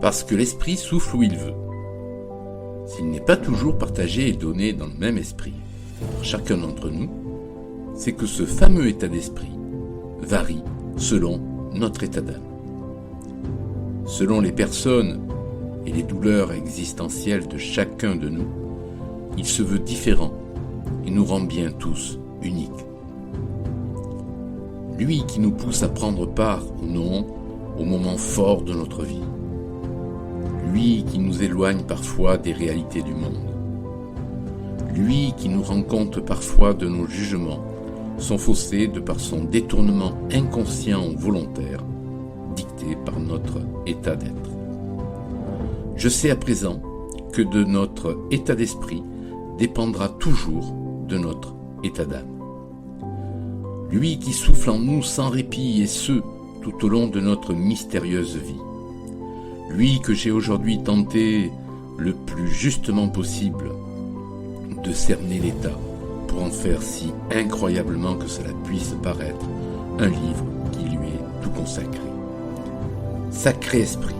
parce que l'esprit souffle où il veut. S'il n'est pas toujours partagé et donné dans le même esprit par chacun d'entre nous, c'est que ce fameux état d'esprit varie selon notre état d'âme. Selon les personnes et les douleurs existentielles de chacun de nous, il se veut différent et nous rend bien tous uniques. Lui qui nous pousse à prendre part ou non aux moments forts de notre vie. Lui qui nous éloigne parfois des réalités du monde. Lui qui nous rend compte parfois de nos jugements sont faussés de par son détournement inconscient ou volontaire, dicté par notre état d'être. Je sais à présent que de notre état d'esprit dépendra toujours de notre état d'âme. Lui qui souffle en nous sans répit et ce, tout au long de notre mystérieuse vie. Lui que j'ai aujourd'hui tenté le plus justement possible de cerner l'état pour en faire si incroyablement que cela puisse paraître un livre qui lui est tout consacré. Sacré esprit,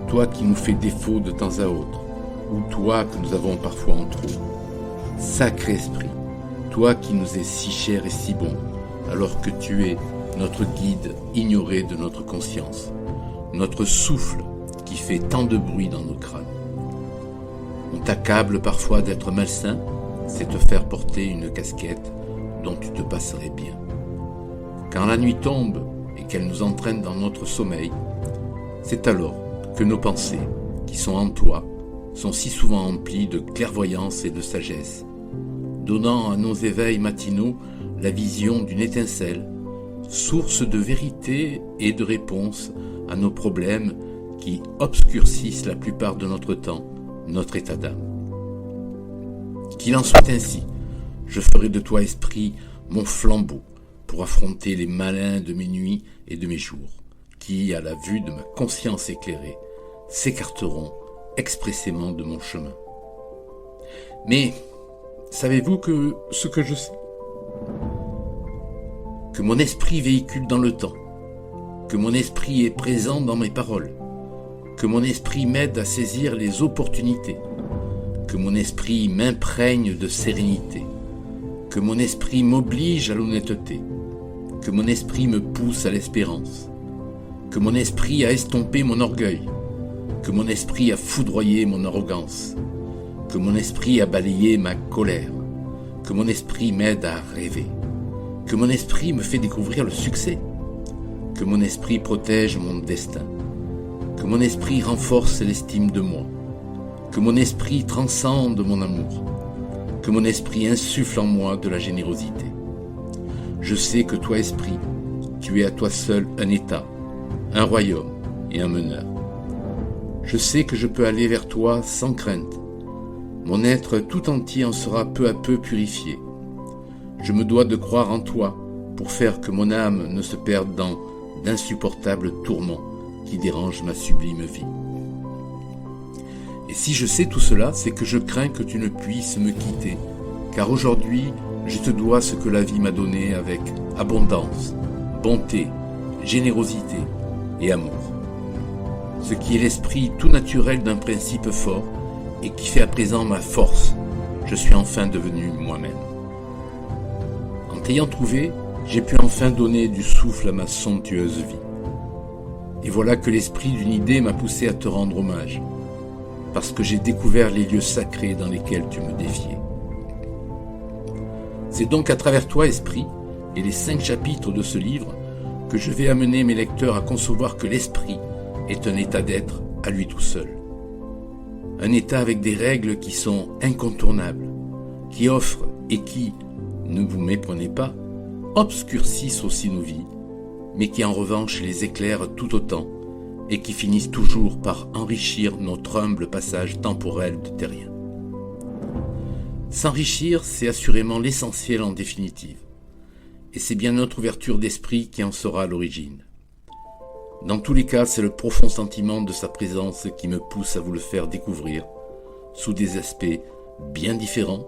toi qui nous fais défaut de temps à autre, ou toi que nous avons parfois en trop. Sacré esprit, toi qui nous es si cher et si bon, alors que tu es notre guide ignoré de notre conscience, notre souffle qui fait tant de bruit dans nos crânes. On t'accable parfois d'être malsain, c'est te faire porter une casquette dont tu te passerais bien. Quand la nuit tombe et qu'elle nous entraîne dans notre sommeil, c'est alors que nos pensées, qui sont en toi, sont si souvent emplies de clairvoyance et de sagesse, donnant à nos éveils matinaux la vision d'une étincelle, source de vérité et de réponse à nos problèmes qui obscurcissent la plupart de notre temps, notre état d'âme. Qu'il en soit ainsi, je ferai de toi, esprit, mon flambeau pour affronter les malins de mes nuits et de mes jours, qui, à la vue de ma conscience éclairée, s'écarteront expressément de mon chemin. Mais savez-vous que ce que je sais? Que mon esprit véhicule dans le temps, que mon esprit est présent dans mes paroles, que mon esprit m'aide à saisir les opportunités, que mon esprit m'imprègne de sérénité, que mon esprit m'oblige à l'honnêteté, que mon esprit me pousse à l'espérance, que mon esprit a estompé mon orgueil, que mon esprit a foudroyé mon arrogance, que mon esprit a balayé ma colère, que mon esprit m'aide à rêver, que mon esprit me fait découvrir le succès, que mon esprit protège mon destin, que mon esprit renforce l'estime de moi, que mon esprit transcende mon amour, que mon esprit insuffle en moi de la générosité. Je sais que toi, esprit, tu es à toi seul un état, un royaume et un meneur. Je sais que je peux aller vers toi sans crainte. Mon être tout entier en sera peu à peu purifié. Je me dois de croire en toi pour faire que mon âme ne se perde dans d'insupportables tourments qui dérangent ma sublime vie. Et si je sais tout cela, c'est que je crains que tu ne puisses me quitter, car aujourd'hui, je te dois ce que la vie m'a donné avec abondance, bonté, générosité et amour. Ce qui est l'esprit tout naturel d'un principe fort et qui fait à présent ma force, je suis enfin devenu moi-même. En t'ayant trouvé, j'ai pu enfin donner du souffle à ma somptueuse vie. Et voilà que l'esprit d'une idée m'a poussé à te rendre hommage, parce que j'ai découvert les lieux sacrés dans lesquels tu me défiais. C'est donc à travers toi, esprit, et les 5 chapitres de ce livre, que je vais amener mes lecteurs à concevoir que l'esprit est un état d'être à lui tout seul. Un état avec des règles qui sont incontournables, qui offrent et qui, ne vous méprenez pas, obscurcissent aussi nos vies, mais qui en revanche les éclairent tout autant et qui finissent toujours par enrichir notre humble passage temporel de terrien. S'enrichir, c'est assurément l'essentiel en définitive, et c'est bien notre ouverture d'esprit qui en sera l'origine. Dans tous les cas, c'est le profond sentiment de sa présence qui me pousse à vous le faire découvrir, sous des aspects bien différents,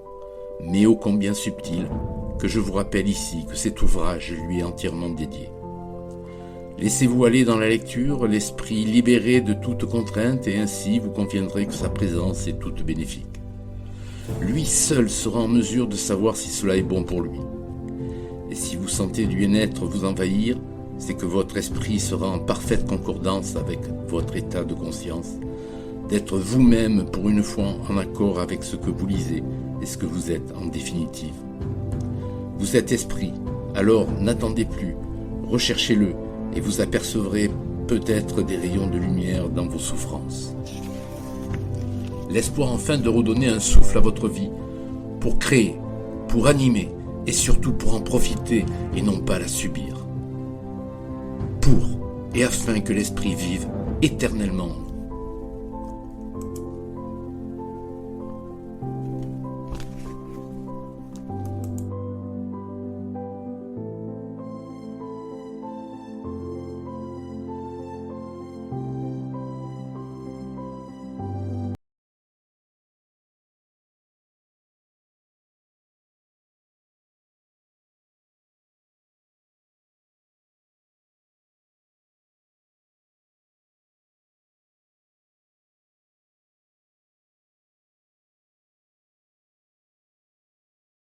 mais ô combien subtils, que je vous rappelle ici que cet ouvrage lui est entièrement dédié. Laissez-vous aller dans la lecture, l'esprit libéré de toute contrainte, et ainsi vous conviendrez que sa présence est toute bénéfique. Lui seul sera en mesure de savoir si cela est bon pour lui. Et si vous sentez du bien-être vous envahir, c'est que votre esprit sera en parfaite concordance avec votre état de conscience, d'être vous-même pour une fois en accord avec ce que vous lisez et ce que vous êtes en définitive. Vous êtes esprit, alors n'attendez plus, recherchez-le et vous apercevrez peut-être des rayons de lumière dans vos souffrances. L'espoir enfin de redonner un souffle à votre vie, pour créer, pour animer et surtout pour en profiter et non pas la subir. Pour et afin que l'esprit vive éternellement